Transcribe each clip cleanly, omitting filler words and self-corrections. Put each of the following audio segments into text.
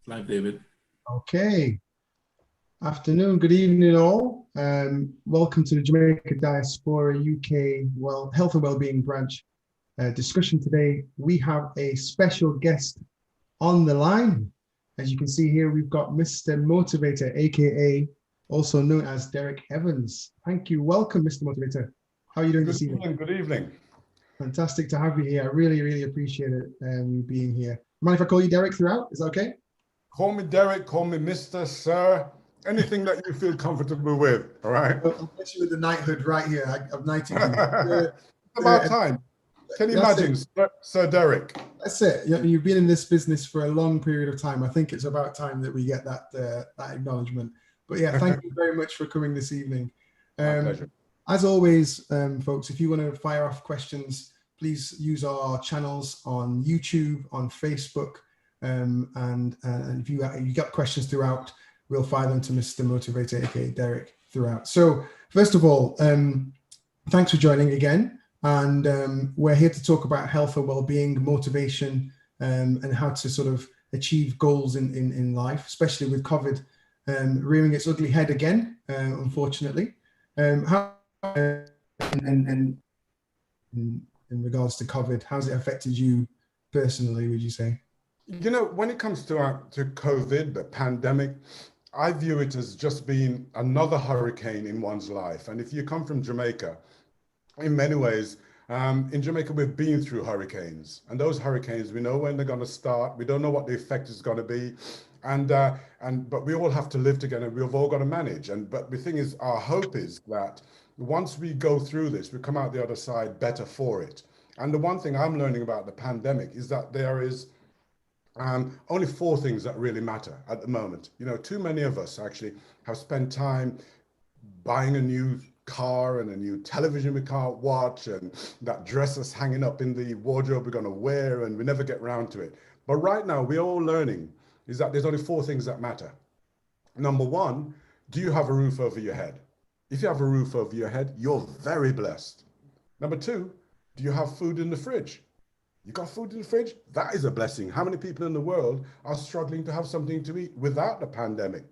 Live, David. Okay. Afternoon, good evening, all. Welcome to the Jamaica Diaspora UK Health and Wellbeing Branch discussion today. We have a special guest on the line. As you can see here, we've got Mr. Motivator, aka also known as Derrick Evans. Thank you. Welcome, Mr. Motivator. How are you doing this evening? Good evening. Fantastic to have you here. I really appreciate it you being here. Mind if I call you Derrick throughout? Is that okay? Call me Derrick, call me Mr. Sir, anything that you feel comfortable with, all right? I'll bless you with the knighthood right here. I've knighted you. It's about time. Can you imagine, Sir Derrick? That's it. You've been in this business for a long period of time. I think it's about time that we get that acknowledgement. But yeah, thank you very much for coming this evening. My pleasure. As always, folks, if you want to fire off questions, please use our channels on YouTube, on Facebook, and if you got questions throughout, we'll fire them to Mr. Motivator, aka Derrick, throughout. So first of all, thanks for joining again. And we're here to talk about health and well-being, motivation, and how to sort of achieve goals in life, especially with COVID rearing its ugly head again, unfortunately. How in regards to COVID, how's it affected you personally, would you say? You know, when it comes to COVID, the pandemic, I view it as just being another hurricane in one's life. And if you come from Jamaica, in many ways, in Jamaica, we've been through hurricanes, and those hurricanes, we know when they're going to start. We don't know what the effect is going to be. But we all have to live together. We've all got to manage. But the thing is, our hope is that once we go through this, we come out the other side better for it. And the one thing I'm learning about the pandemic is that there is only 4 things that really matter at the moment. You know, too many of us actually have spent time buying a new car and a new television we can't watch, and that dress that's hanging up in the wardrobe we're going to wear, and we never get round to it. But right now, we're all learning is that there's only 4 things that matter. Number 1, do you have a roof over your head? If you have a roof over your head, you're very blessed. Number 2, do you have food in the fridge? You got food in the fridge? That is a blessing. How many people in the world are struggling to have something to eat without the pandemic?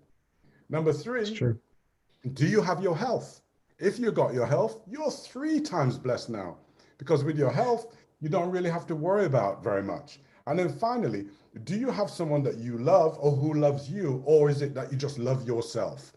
Number 3, do you have your health? If you got your health, you're 3 times blessed now, because with your health, you don't really have to worry about very much. And then finally, do you have someone that you love or who loves you, or is it that you just love yourself?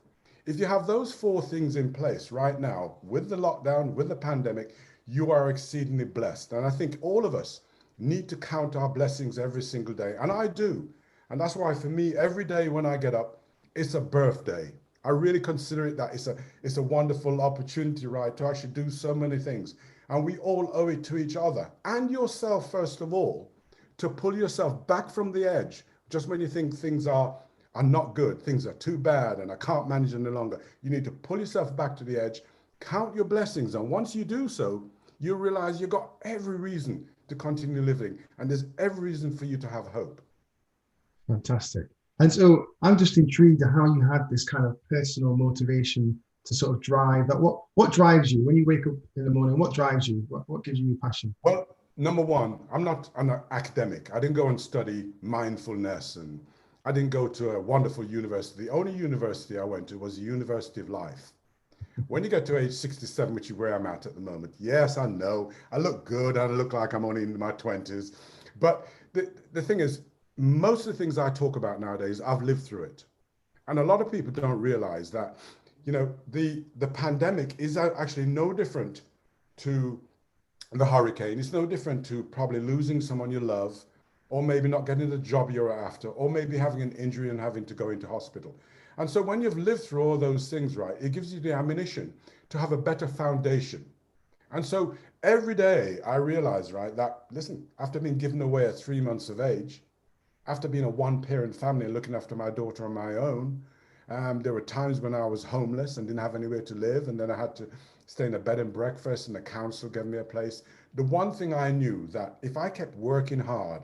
If you have those 4 things in place right now, with the lockdown, with the pandemic, you are exceedingly blessed. And I think all of us need to count our blessings every single day. And I do. And that's why for me, every day when I get up, it's a birthday. I really consider it that it's a wonderful opportunity, right, to actually do so many things. And we all owe it to each other and yourself, first of all, to pull yourself back from the edge. Just when you think things are not good, things are too bad and I can't manage any longer, you need to pull yourself back to the edge, count your blessings. And once you do so, you realize you've got every reason to continue living, and there's every reason for you to have hope. Fantastic. And so I'm just intrigued at how you had this kind of personal motivation to sort of drive that. What drives you when you wake up in the morning? What drives you? What gives you passion? Well, number 1, I'm an academic. I didn't go and study mindfulness, and I didn't go to a wonderful university. The only university I went to was the University of Life. When you get to age 67, which is where I'm at the moment, yes, I know, I look good and I look like I'm only in my 20s. But the thing is, most of the things I talk about nowadays, I've lived through it. And a lot of people don't realize that, you know, the pandemic is actually no different to the hurricane. It's no different to probably losing someone you love, or maybe not getting the job you're after, or maybe having an injury and having to go into hospital. And so when you've lived through all those things, right, it gives you the ammunition to have a better foundation. And so every day I realize, right, that, listen, after being given away at 3 months of age, after being a 1-parent family and looking after my daughter on my own, there were times when I was homeless and didn't have anywhere to live, and then I had to stay in a bed and breakfast, and the council gave me a place. The one thing I knew, that if I kept working hard,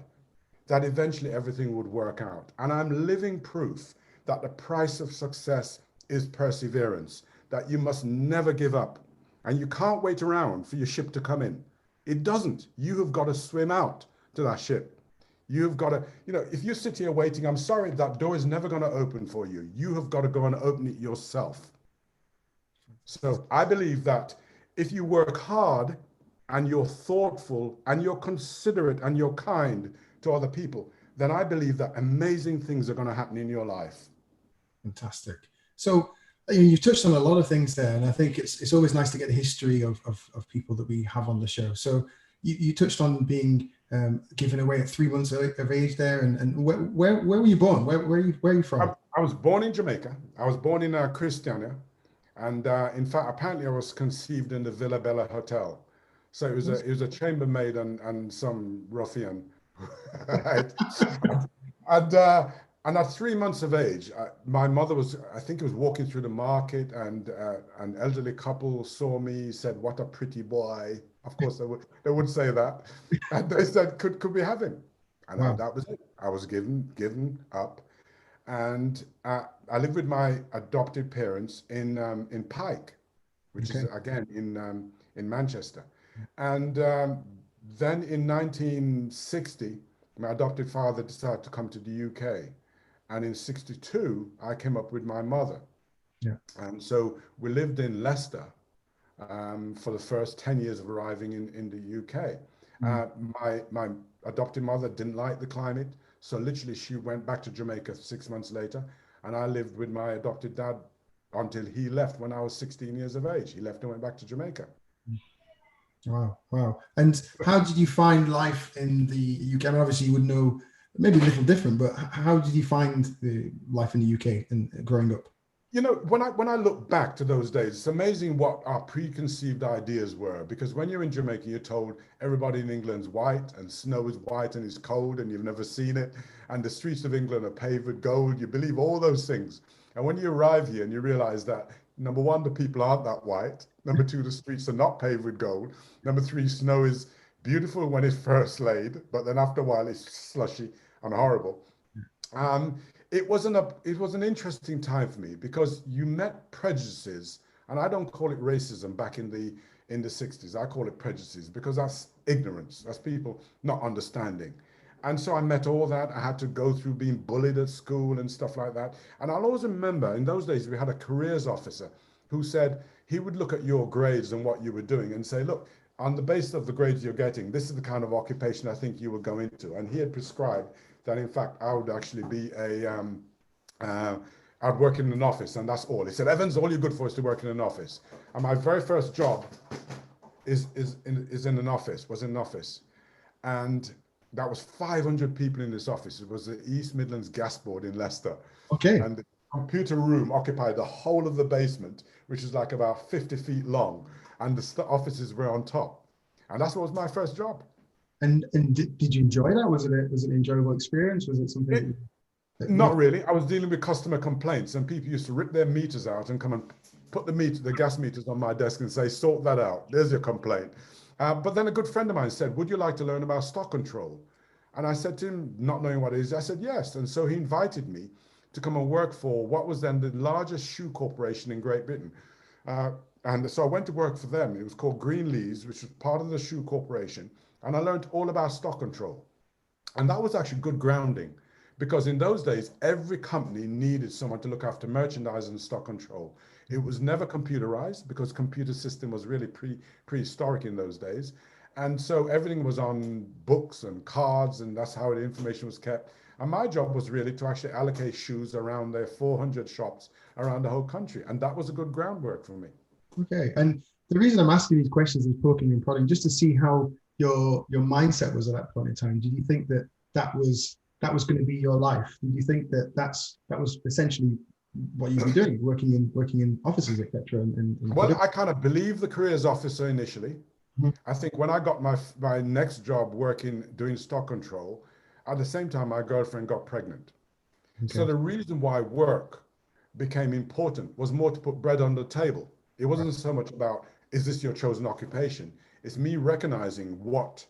that eventually everything would work out. And I'm living proof that the price of success is perseverance, that you must never give up, and you can't wait around for your ship to come in. It doesn't. You have got to swim out to that ship. You've got to, you know, if you sit here waiting, I'm sorry, that door is never going to open for you. You have got to go and open it yourself. So I believe that if you work hard and you're thoughtful and you're considerate and you're kind to other people, then I believe that amazing things are going to happen in your life. Fantastic. So you've touched on a lot of things there, and I think it's always nice to get the history of people that we have on the show. So you touched on being given away at 3 months of age there, and where were you born? Where are you from? I was born in Jamaica. I was born in Christiania, and in fact, apparently, I was conceived in the Villa Bella Hotel. So it was a chambermaid and some ruffian, right? And and at 3 months of age, my mother was, I think, it was walking through the market, and an elderly couple saw me, said, "What a pretty boy." Of course, they would say that, and they said, "Could we have him?" And Wow. that was it. I was given up, and I lived with my adopted parents in Pike, which is again in Manchester, and then in 1960, my adopted father decided to come to the UK. And in 62, I came up with my mother. Yeah. And so we lived in Leicester for the first 10 years of arriving in the UK. My adopted mother didn't like the climate. So literally she went back to Jamaica 6 months later. And I lived with my adopted dad until he left when I was 16 years of age. He left and went back to Jamaica. Wow, wow. And how did you find life in the UK? I mean, obviously you would know maybe a little different, but how did you find the life in the UK and growing up? You know, when I look back to those days, it's amazing what our preconceived ideas were. Because when you're in Jamaica, you're told everybody in England's white and snow is white and it's cold and you've never seen it. And the streets of England are paved with gold. You believe all those things. And when you arrive here and you realize that, number one, the people aren't that white. Number two, the streets are not paved with gold. Number three, snow is beautiful when it's first laid, but then after a while it's slushy and horrible. Um, it was an interesting time for me because you met prejudices, and I don't call it racism back in the 60s. I call it prejudices because that's ignorance. That's people not understanding. And so I met all that. I had to go through being bullied at school and stuff like that. And I'll always remember in those days we had a careers officer who said he would look at your grades and what you were doing and say, look, on the basis of the grades you're getting, this is the kind of occupation I think you will go into. And he had prescribed that in fact I would actually be I'd work in an office, and that's all. He said, Evans, all you're good for is to work in an office. And my very first job was in an office. And that was 500 people in this office. It was the East Midlands Gas Board in Leicester. Okay. And the computer room occupied the whole of the basement, which is like about 50 feet long. And the offices were on top. And that's what was my first job. And did you enjoy that? Was it an enjoyable experience? Was it something? Not really. I was dealing with customer complaints, and people used to rip their meters out and come and put the gas meters on my desk and say, sort that out. There's your complaint. But then a good friend of mine said, would you like to learn about stock control? And I said to him, not knowing what it is, I said, yes. And so he invited me to come and work for what was then the largest shoe corporation in Great Britain. And so I went to work for them. It was called Greenlees, which was part of the shoe corporation. And I learned all about stock control. And that was actually good grounding, because in those days, every company needed someone to look after merchandise and stock control. It was never computerized because computer system was really prehistoric in those days. And so everything was on books and cards, and that's how the information was kept. And my job was really to actually allocate shoes around their 400 shops around the whole country. And that was a good groundwork for me. Okay. And the reason I'm asking these questions is poking and prodding, just to see how your mindset was at that point in time. Did you think that was going to be your life? Did you think that was essentially what you'd be doing, working in offices, etc.? Well, I kind of believed the careers officer initially. Mm-hmm. I think when I got my next job doing stock control, at the same time my girlfriend got pregnant. Okay. So the reason why work became important was more to put bread on the table. It wasn't so much about, is this your chosen occupation? It's me recognizing what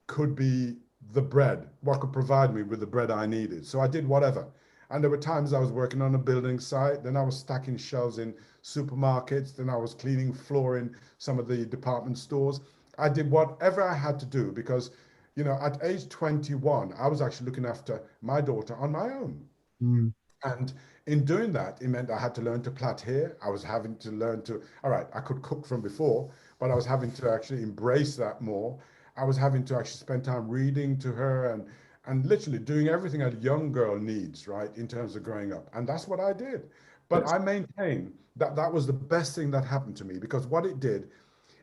could be the bread, what could provide me with the bread I needed. So I did whatever. And there were times I was working on a building site, then I was stacking shelves in supermarkets, then I was cleaning floor in some of the department stores. I did whatever I had to do because you know, at age 21, I was actually looking after my daughter on my own. Mm. And in doing that, it meant I had to learn to plait hair. I was having to learn to, all right, I could cook from before, but I was having to actually embrace that more. I was having to actually spend time reading to her and literally doing everything a young girl needs, right, in terms of growing up. And that's what I did. But That's I maintain that that was the best thing that happened to me, because what it did,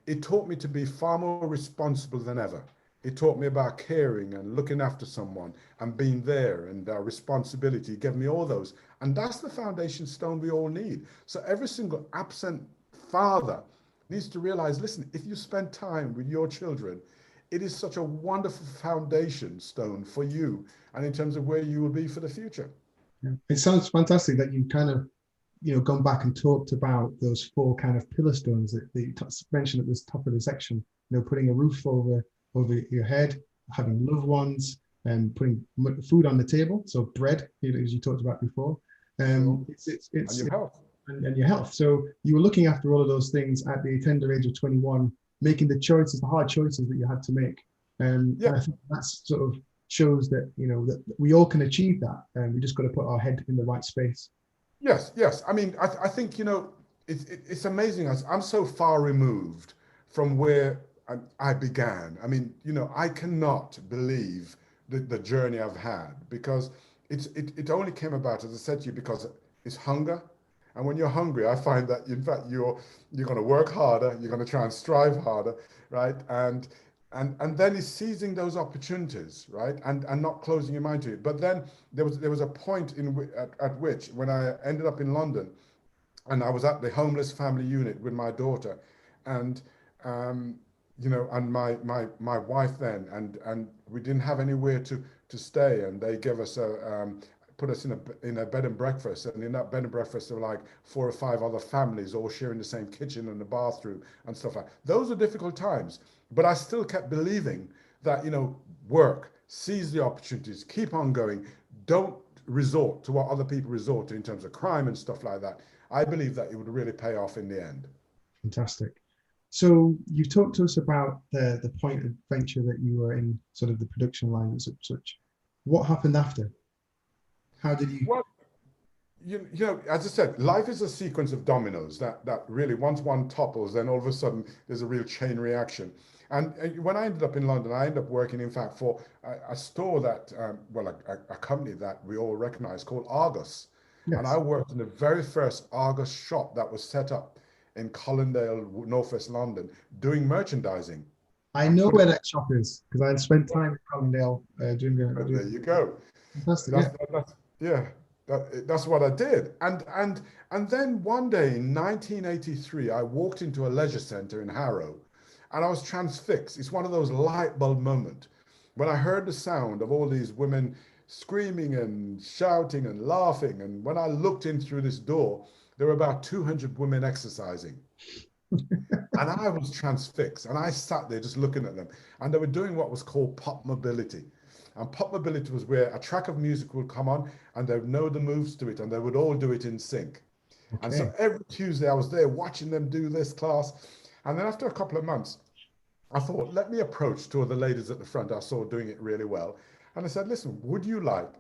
it taught me to be far more responsible than ever. It taught me about caring and looking after someone and being there, and responsibility. It gave me all those. And that's the foundation stone we all need. So every single absent father needs to realize, listen, if you spend time with your children, it is such a wonderful foundation stone for you and in terms of where you will be for the future. Yeah. It sounds fantastic that you kind of, gone back and talked about those four kind of pillar stones that you mentioned at the top of the section. Putting a roof over your head, having loved ones, and putting food on the table. So bread, as you talked about before. Sure. And It's your health. and your health. So you were looking after all of those things at the tender age of 21, making the choices, the hard choices that you had to make. Yeah. And I think that's sort of shows that, that we all can achieve that. And we just got to put our head in the right space. Yes, yes. I mean, I think, it's amazing. I'm so far removed from where I began. I mean, I cannot believe the journey I've had, because it only came about, as I said to you, because it's hunger. And when you're hungry, I find that, in fact, you're going to work harder, you're going to try and strive harder, right? And then it's seizing those opportunities, right? And not closing your mind to it. But then there was a point at which, when I ended up in London, and I was at the homeless family unit with my daughter, and and my wife then, and we didn't have anywhere to stay, and they gave us put us in a bed and breakfast, and in that bed and breakfast there were like 4 or 5 other families all sharing the same kitchen and the bathroom and stuff like that. Those are difficult times, but I still kept believing that, work, seize the opportunities, keep on going, don't resort to what other people resort to in terms of crime and stuff like that. I believe that it would really pay off in the end. Fantastic. So you've talked to us about the point of venture that you were in, sort of the production line and such. What happened after? How did you? Well, as I said, life is a sequence of dominoes that really, once one topples, then all of a sudden there's a real chain reaction. And when I ended up in London, I ended up working, in fact, for a store that, a company that we all recognize called Argos. And I Yes, worked in the very first Argos shop that was set up in Colindale, Northwest London, doing merchandising I and know putting. where that shop is because I had spent time in Colindale But doing. there you go. Fantastic. That's Yeah. that's yeah. That's what I did. And then one day in 1983, I walked into a leisure centre in Harrow, and I was transfixed. It's one of those light bulb moments when I heard the sound of all these women screaming and shouting and laughing. And when I looked in through this door, there were about 200 women exercising. And I was transfixed, and I sat there just looking at them. And they were doing what was called pop mobility. And pop mobility was where a track of music would come on, and they would know the moves to it, and they would all do it in sync. And so Okay. every Tuesday I was there watching them do this class. And then after a couple of months, I thought, let me approach two of the ladies at the front I saw doing it really well. And I said, listen, would you like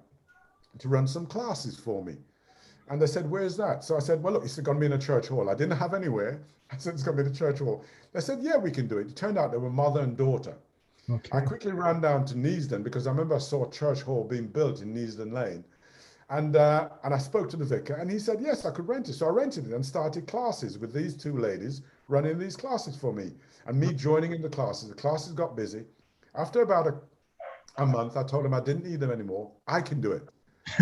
to run some classes for me? And they said, where's that? So I said, well, look, it's going to be in a church hall. I didn't have anywhere. I said, it's going to be in a church hall. They said, yeah, we can do it. It turned out they were mother and daughter. I Okay. quickly ran down to Neasden because I remember I saw a church hall being built in Neasden Lane. And I spoke to the vicar, and he said, yes, I could rent it. So I rented it and started classes with these two ladies running these classes for me, and me joining in the classes. The classes got busy. After about a month, I told them I didn't need them anymore. I can do it.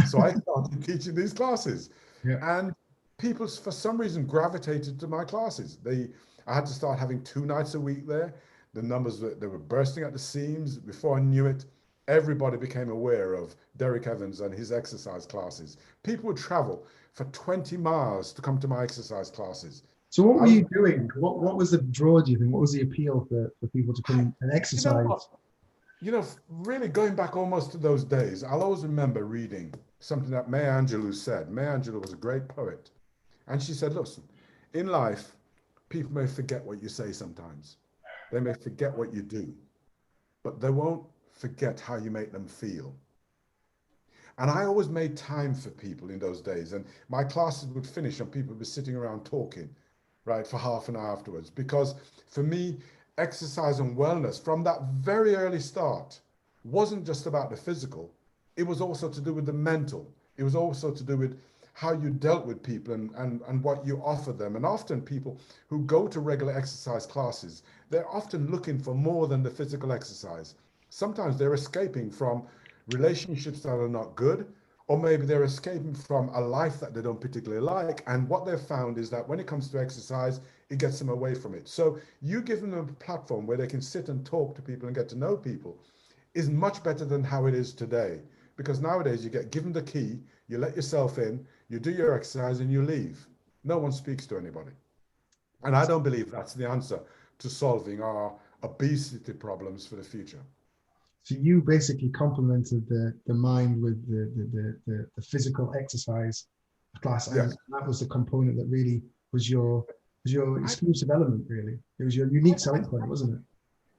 So I started teaching these classes, Yeah. and people, for some reason, gravitated to my classes. I had to start having 2 nights a week there. The numbers they were bursting at the seams. Before I knew it, everybody became aware of Derrick Evans and his exercise classes. People would travel for 20 miles to come to my exercise classes. So what I were was, you doing? What was the draw, do you think? What was the appeal for people to come and you know what? exercise? Really going back almost to those days, I'll always remember reading something that Maya Angelou said. Maya Angelou was a great poet. And she said, listen, in life, people may forget what you say sometimes. They may forget what you do, but they won't forget how you make them feel. And I always made time for people in those days. And my classes would finish and people would be sitting around talking, right, for half an hour afterwards. Because for me, exercise and wellness from that very early start wasn't just about the physical. It was also to do with the mental. It was also to do with how you dealt with people and what you offered them. And often people who go to regular exercise classes, they're often looking for more than the physical exercise. Sometimes they're escaping from relationships that are not good, or maybe they're escaping from a life that they don't particularly like. And what they've found is that when it comes to exercise, it gets them away from it. So you give them a platform where they can sit and talk to people and get to know people is much better than how it is today. Because nowadays you get given the key, you let yourself in, you do your exercise and you leave. No one speaks to anybody. And I don't believe that's the answer to solving our obesity problems for the future. So you basically complemented the mind with the physical exercise class, and Yes. that was the component that really was your exclusive element. Really, it was your unique selling point, wasn't it?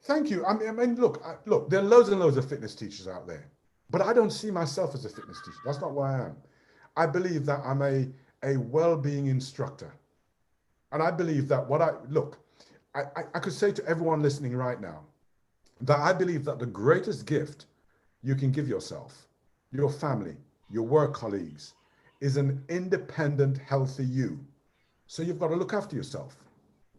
Thank you. I mean, look, there are loads and loads of fitness teachers out there, but I don't see myself as a fitness teacher. That's not why I am. I believe that I'm a well-being instructor. And I believe that I could say to everyone listening right now that I believe that the greatest gift you can give yourself, your family, your work colleagues, is an independent, healthy you. So you've got to look after yourself.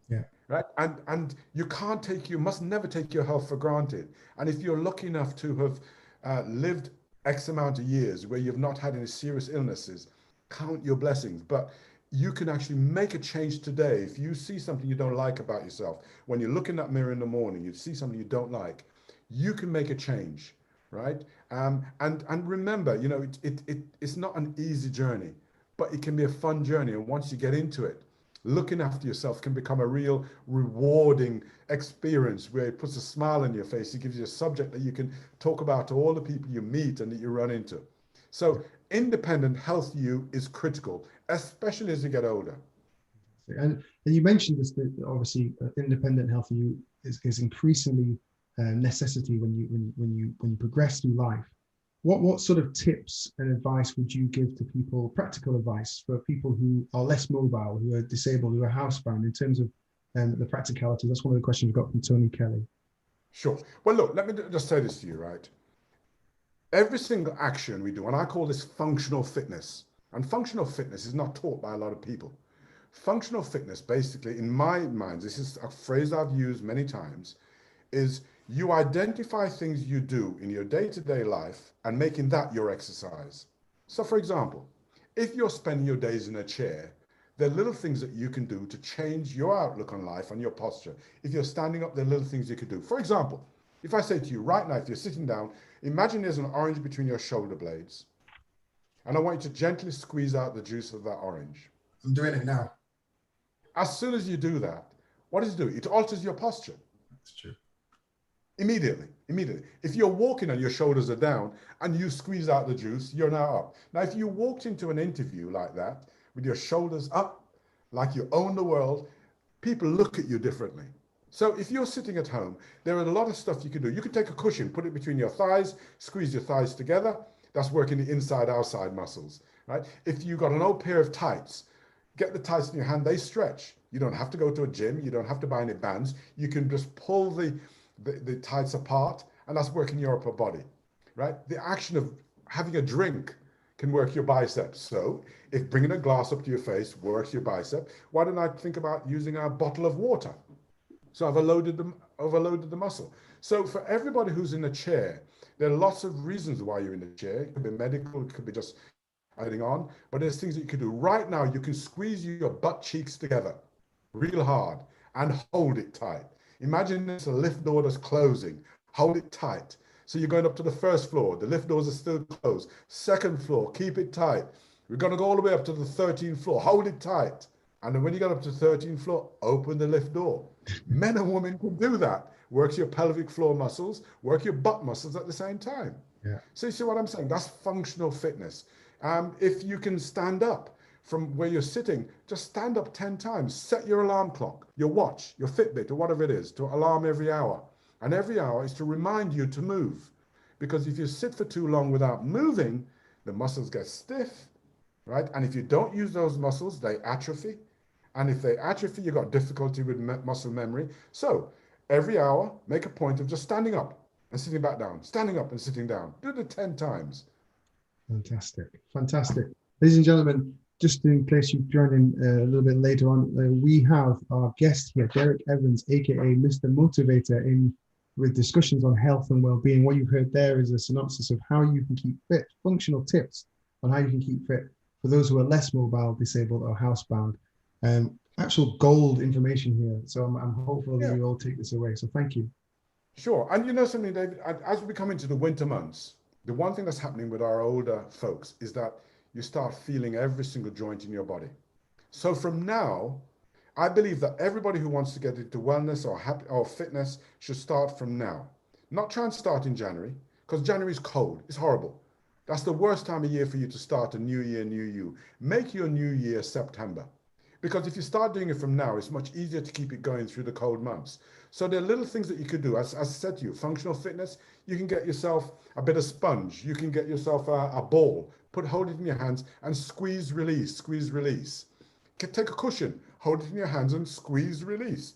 Yeah. Right. And you must never take your health for granted. And if you're lucky enough to have lived X amount of years where you've not had any serious illnesses, count your blessings. But you can actually make a change today. If you see something you don't like about yourself, when you look in that mirror in the morning, you see something you don't like, you can make a change, right? And remember, it's not an easy journey, but it can be a fun journey. And once you get into it, looking after yourself can become a real rewarding experience where it puts a smile on your face. It gives you a subject that you can talk about to all the people you meet and that you run into. So independent health you is critical, especially as you get older. And you mentioned this, that obviously independent health you is increasingly necessity when you progress through life. What sort of tips and advice would you give to people, practical advice for people who are less mobile, who are disabled, who are housebound, in terms of the practicality? That's one of the questions we got from Tony Kelly. Sure. Well, look, let me just say this to you, right? Every single action we do, and I call this functional fitness, and functional fitness is not taught by a lot of people. Functional fitness, basically, in my mind, this is a phrase I've used many times, is you identify things you do in your day-to-day life and making that your exercise. So for example, if you're spending your days in a chair, there are little things that you can do to change your outlook on life and your posture. If you're standing up, there are little things you could do. For example, if I say to you right now, if you're sitting down, imagine there's an orange between your shoulder blades, and I want you to gently squeeze out the juice of that orange. I'm doing it now. As soon as you do that, what does it do? It alters your posture. That's true. Immediately. If you're walking and your shoulders are down and you squeeze out the juice, you're now up. Now, if you walked into an interview like that with your shoulders up, like you own the world, people look at you differently. So if you're sitting at home, there are a lot of stuff you can do. You can take a cushion, put it between your thighs, squeeze your thighs together. That's working the inside-outside muscles, right? If you've got an old pair of tights, get the tights in your hand, they stretch. You don't have to go to a gym. You don't have to buy any bands. You can just pull the tights apart, and that's working your upper body, right? The action of having a drink can work your biceps. So if bringing a glass up to your face works your bicep, why don't I think about using a bottle of water? So I've overloaded the muscle. So for everybody who's in a chair, there are lots of reasons why you're in a chair. It could be medical, it could be just adding on, but there's things that you can do. Right now, you can squeeze your butt cheeks together real hard and hold it tight. Imagine it's a lift door that's closing. Hold it tight. So you're going up to the first floor. The lift doors are still closed. Second floor, keep it tight. We're going to go all the way up to the 13th floor. Hold it tight. And then when you get up to the 13th floor, open the lift door. Men and women can do that. Work your pelvic floor muscles, work your butt muscles at the same time. Yeah. So you see what I'm saying? That's functional fitness. If you can stand up from where you're sitting, just stand up 10 times. Set your alarm clock, your watch, your Fitbit, or whatever it is, to alarm every hour. And every hour is to remind you to move. Because if you sit for too long without moving, the muscles get stiff, right? And if you don't use those muscles, they atrophy. And if they atrophy, you've got difficulty with muscle memory. So every hour, make a point of just standing up and sitting back down, standing up and sitting down. Do it 10 times. Fantastic. Fantastic. Ladies and gentlemen, just in case you've joined in a little bit later on, we have our guest here, Derrick Evans, aka Mr Motivator, in with discussions on health and well-being. What you've heard there is a synopsis of how you can keep fit, functional tips on how you can keep fit for those who are less mobile, disabled, or housebound. Actual gold information here. So I'm hopeful that we all take this away. So thank you. Sure. And you know something, David, as we come into the winter months, the one thing that's happening with our older folks is that you start feeling every single joint in your body. So from now, I believe that everybody who wants to get into wellness or fitness should start from now. Not try and start in January, because January is cold. It's horrible. That's the worst time of year for you to start a new year, new you. Make your new year September. Because if you start doing it from now, it's much easier to keep it going through the cold months. So there are little things that you could do. As I said to you, functional fitness, you can get yourself a bit of sponge. You can get yourself a ball, hold it in your hands and squeeze, release, squeeze, release. Take a cushion, hold it in your hands and squeeze, release.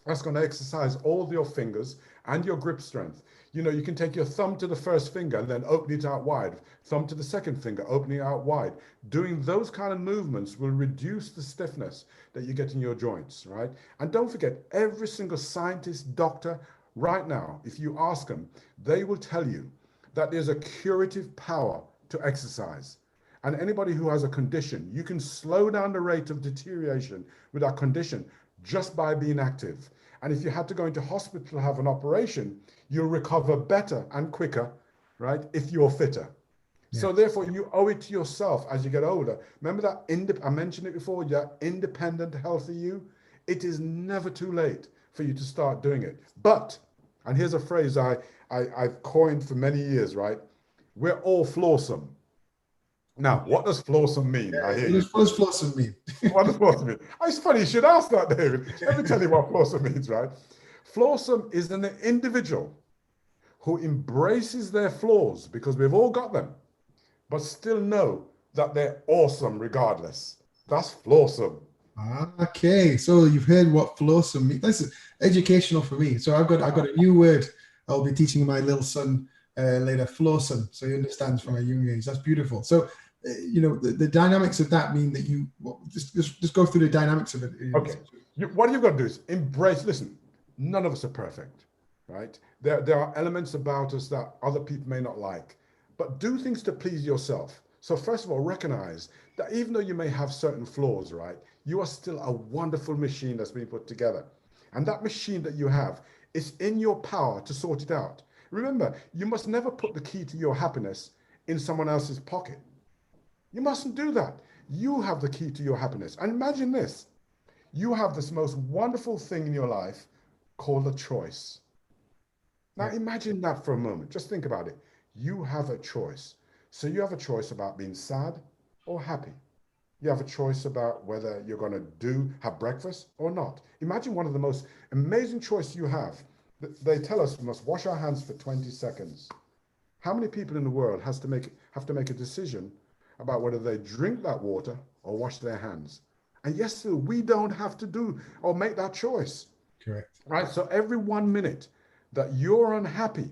That's going to exercise all of your fingers and your grip strength. You know, you can take your thumb to the first finger and then open it out wide. Thumb to the second finger, opening it out wide. Doing those kind of movements will reduce the stiffness that you get in your joints, right? And don't forget, every single scientist, doctor, right now, if you ask them, they will tell you that there's a curative power to exercise. And anybody who has a condition, you can slow down the rate of deterioration with that condition just by being active. And if you had to go into hospital to have an operation, you'll recover better and quicker, right, if you're fitter. Yeah. So therefore, you owe it to yourself as you get older. Remember that I mentioned it before, that independent, healthy you? It is never too late for you to start doing it. But, and here's a phrase I've coined for many years, right? We're all flawsome. Now, what does flawsome mean? Yeah, what does flawsome mean? What does flawsome mean? It's funny you should ask that, David. Let me tell you what flawsome means, right? Flawsome is an individual who embraces their flaws, because we've all got them, but still know that they're awesome regardless. That's flawsome. Okay, so you've heard what flawsome means. That's educational for me. So I've got a new word I'll be teaching my little son later, flawsome, so he understands from a young age. That's beautiful. So you know, the dynamics of that mean that you just go through the dynamics of it. Okay, what you've got to do is embrace. Listen, none of us are perfect, right? There are elements about us that other people may not like, but do things to please yourself. So first of all, recognize that even though you may have certain flaws, right, you are still a wonderful machine that's been put together. And that machine that you have, it's in your power to sort it out. Remember, you must never put the key to your happiness in someone else's pocket. You mustn't do that. You have the key to your happiness. And imagine this. You have this most wonderful thing in your life called a choice. Now imagine that for a moment. Just think about it. You have a choice. So you have a choice about being sad or happy. You have a choice about whether you're going to have breakfast or not. Imagine one of the most amazing choices you have. They tell us we must wash our hands for 20 seconds. How many people in the world have to make a decision about whether they drink that water or wash their hands? And yes, sir, we don't have to do or make that choice. Correct. Right? So every 1 minute that you're unhappy,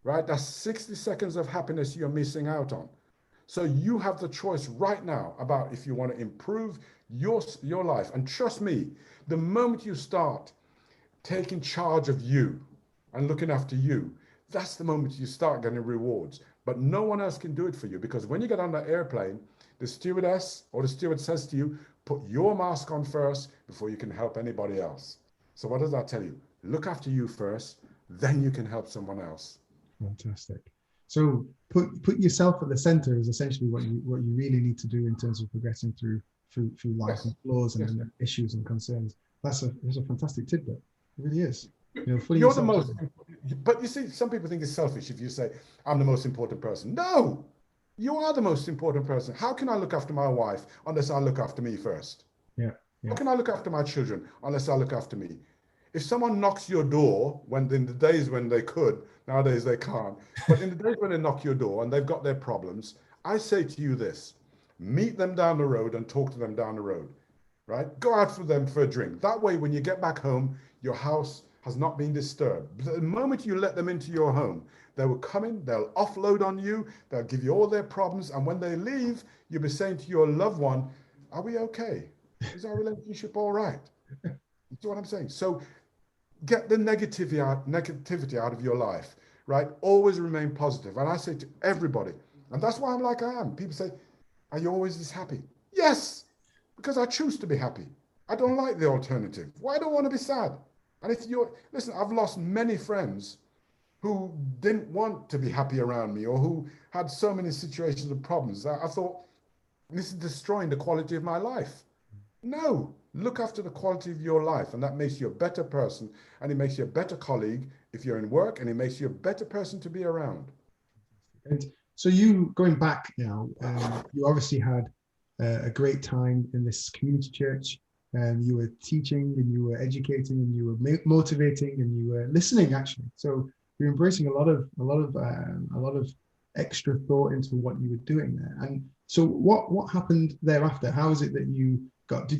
right, that's 60 seconds of happiness you're missing out on. So you have the choice right now about if you want to improve your life. And trust me, the moment you start taking charge of you and looking after you, that's the moment you start getting rewards. But no one else can do it for you, because when you get on that airplane, the stewardess or the steward says to you, put your mask on first before you can help anybody else. So what does that tell you? Look after you first, then you can help someone else. Fantastic. So put yourself at the center is essentially what you really need to do in terms of progressing through life. Yes. And flaws and yes. Issues and concerns. That's a fantastic tidbit. It really is. You know, you're the most, but you see, some people think it's selfish if you say, I'm the most important person. No, you are the most important person. How can I look after my wife unless I look after me first? Yeah. How can I look after my children unless I look after me? If someone knocks your door in the days when they could, Nowadays they can't. But in the days when they knock your door and they've got their problems, I say to you this: meet them down the road and talk to them down the road, right? Go out for them for a drink. That way, when you get back home, your house has not been disturbed. But the moment you let them into your home, they will come in, they'll offload on you, they'll give you all their problems. And when they leave, you'll be saying to your loved one, are we okay? Is our relationship all right? You see what I'm saying? So get the negativity out of your life, right? Always remain positive. And I say to everybody, and that's why I'm like I am. People say, are you always this happy? Yes, because I choose to be happy. I don't like the alternative. Why do I want to be sad? And if you're, listen, I've lost many friends who didn't want to be happy around me, or who had so many situations of problems that I thought, this is destroying the quality of my life. No, look after the quality of your life, and that makes you a better person, and it makes you a better colleague if you're in work, and it makes you a better person to be around. And so you, going back now, you obviously had a great time in this community church, and you were teaching and you were educating and you were motivating and you were listening, actually. So you're embracing a lot of extra thought into what you were doing there. And so what happened thereafter? How is it that you got,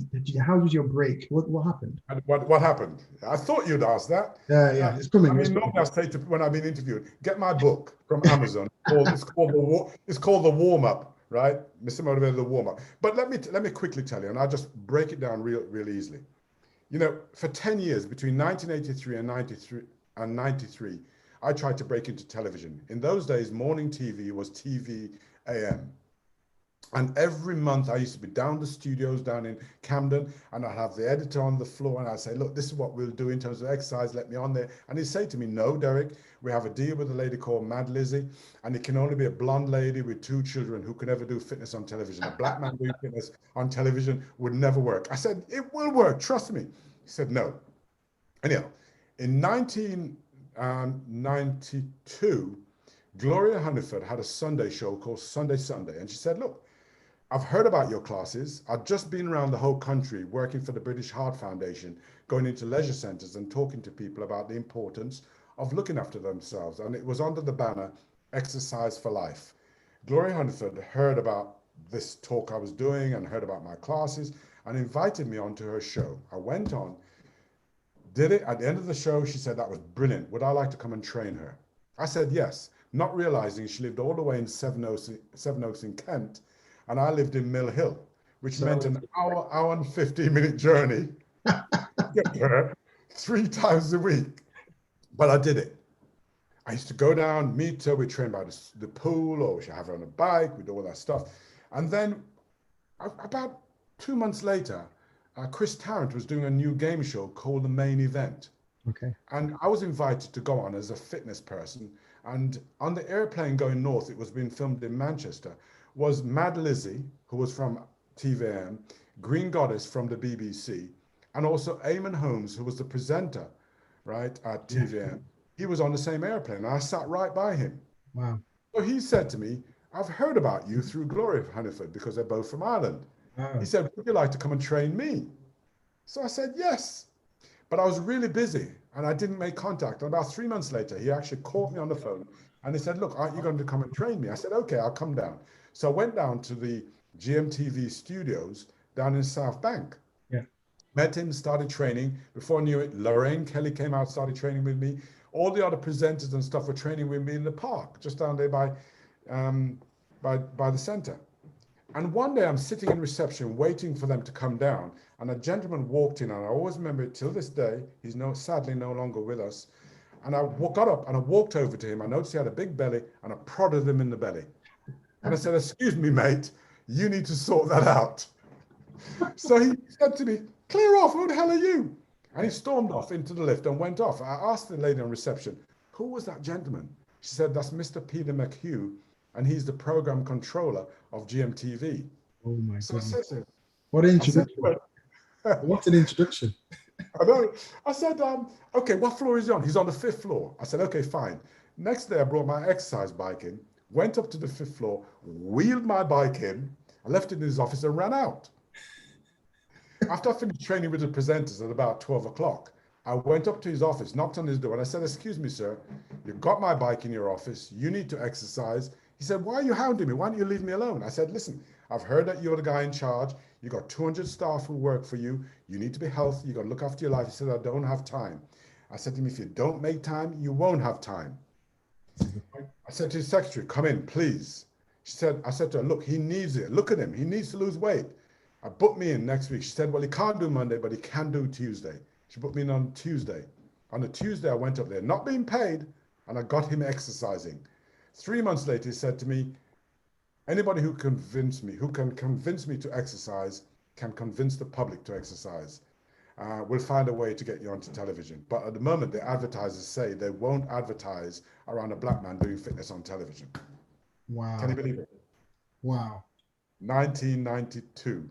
how was your break? What happened? What happened? I thought you'd ask that. Yeah, it's coming. I mean, normally I say to, when I've been interviewed, get my book from Amazon. It's called The Warm Up, right? Mr Motivator, The Warm Up. But let me quickly tell you, and I'll just break it down real easily. You know, for 10 years, between 1983 and 93, I tried to break into television. In those days, morning TV was TV AM. And every month I used to be down the studios down in Camden, and I'd have the editor on the floor, and I'd say, look, this is what we'll do in terms of exercise, let me on there. And he'd say to me, no, Derrick, we have a deal with a lady called Mad Lizzie, and it can only be a blonde lady with 2 children who can never do fitness on television. A black man doing fitness on television would never work. I said, it will work, trust me. He said, no. Anyhow, in 1992, Gloria Hunniford had a Sunday show called Sunday, and she said, look, I've heard about your classes. I've just been around the whole country working for the British Heart Foundation, going into leisure centres and talking to people about the importance of looking after themselves. And it was under the banner, Exercise for Life. Gloria Hunniford heard about this talk I was doing and heard about my classes and invited me onto her show. I went on, did it. At the end of the show, she said, that was brilliant. Would I like to come and train her? I said, yes, not realizing she lived all the way in Seven Oaks in Kent, and I lived in Mill Hill, which meant an hour and 15-minute journey to get there 3 times a week. But I did it. I used to go down, meet her, we'd train by the pool, or she'd have her on a bike, we'd do all that stuff. And then about 2 months later, Chris Tarrant was doing a new game show called The Main Event. Okay. And I was invited to go on as a fitness person. And on the airplane going north, it was being filmed in Manchester, was Mad Lizzie, who was from TVM, Green Goddess from the BBC, and also Eamon Holmes, who was the presenter, right, at TVM. Yeah. He was on the same airplane, and I sat right by him. Wow. So he said to me, I've heard about you through Gloria Hunniford, because they're both from Ireland. Oh. He said, would you like to come and train me? So I said, yes. But I was really busy, and I didn't make contact. And about 3 months later, he actually called me on the phone, and he said, look, aren't you going to come and train me? I said, okay, I'll come down. So I went down to the GMTV studios down in South Bank. Yeah. Met him, started training. Before I knew it, Lorraine Kelly came out, started training with me. All the other presenters and stuff were training with me in the park, just down there by the center. And one day I'm sitting in reception waiting for them to come down, and a gentleman walked in, and I always remember it till this day. He's sadly no longer with us. And I got up and I walked over to him. I noticed he had a big belly, and I prodded him in the belly. And I said, excuse me, mate, you need to sort that out. So he said to me, clear off, who the hell are you? And he stormed off into the lift and went off. I asked the lady on reception, who was that gentleman? She said, that's Mr. Peter McHugh, and he's the program controller of GMTV. Oh my goodness. I said, what an introduction. What an introduction. I know. I said, okay, what floor is he on? He's on the 5th floor. I said, okay, fine. Next day, I brought my exercise bike in, went up to the 5th floor, wheeled my bike in, I left it in his office and ran out. After I finished training with the presenters at about 12 o'clock, I went up to his office, knocked on his door, and I said, excuse me, sir, you've got my bike in your office. You need to exercise. He said, why are you hounding me? Why don't you leave me alone? I said, listen, I've heard that you're the guy in charge. You got 200 staff who work for you. You need to be healthy. You got to look after your life. He said, I don't have time. I said to him, if you don't make time, you won't have time. I said to his secretary, come in, please. I said to her, look, he needs it. Look at him. He needs to lose weight. I booked me in next week. She said, well, he can't do Monday, but he can do Tuesday. She put me in on Tuesday. On a Tuesday, I went up there, not being paid, and I got him exercising. 3 months later, he said to me, anybody who can convince me to exercise, can convince the public to exercise. We'll find a way to get you onto television. But at the moment, the advertisers say they won't advertise around a black man doing fitness on television. Wow. Can you believe it? Wow. 1992,